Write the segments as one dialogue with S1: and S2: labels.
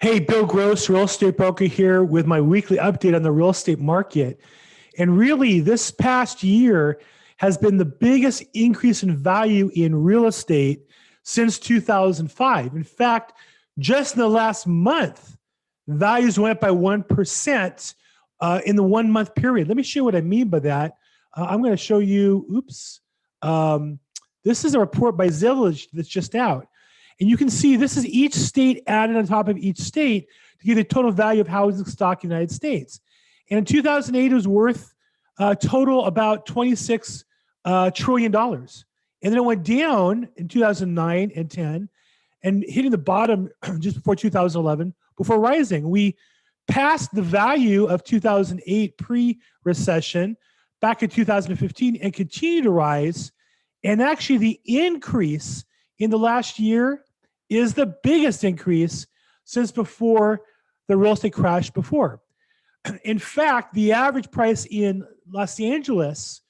S1: Hey, Bill Gross, real estate broker here with my weekly update on the real estate market. And really, this past year has been the biggest increase in value in real estate since 2005. In fact, just in the last month, values went up by 1% in the 1 month period. Let me show you what I mean by that. I'm going to show you, this is a report by Zillage that's just out. And you can see this is each state added on top of each state to give the total value of housing stock in the United States. And in 2008, it was worth total about $26 trillion. And then it went down in 2009 and 10 and hitting the bottom just before 2011, before rising. We passed the value of 2008 pre-recession back in 2015 and continued to rise. And actually the increase in the last year is the biggest increase since before the real estate crash before. In fact, the average price in Los Angeles,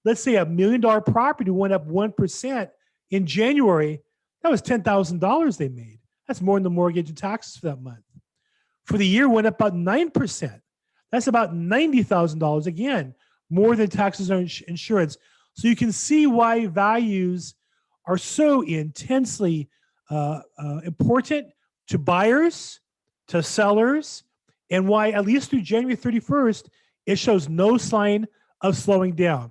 S1: let's say $1 million property went up 1% in January. That was $10,000 they made. That's more than the mortgage and taxes for that month. For the year, went up about 9%. That's about $90,000, again, more than taxes and insurance. So you can see why values are so intensely important to buyers, to sellers, and why at least through January 31st, it shows no sign of slowing down.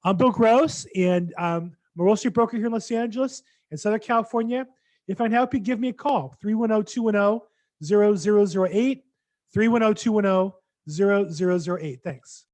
S1: I'm Bill Gross, and I'm a real estate broker here in Los Angeles and Southern California. If I can help you, give me a call, 310-210-0008, 310-210-0008. Thanks.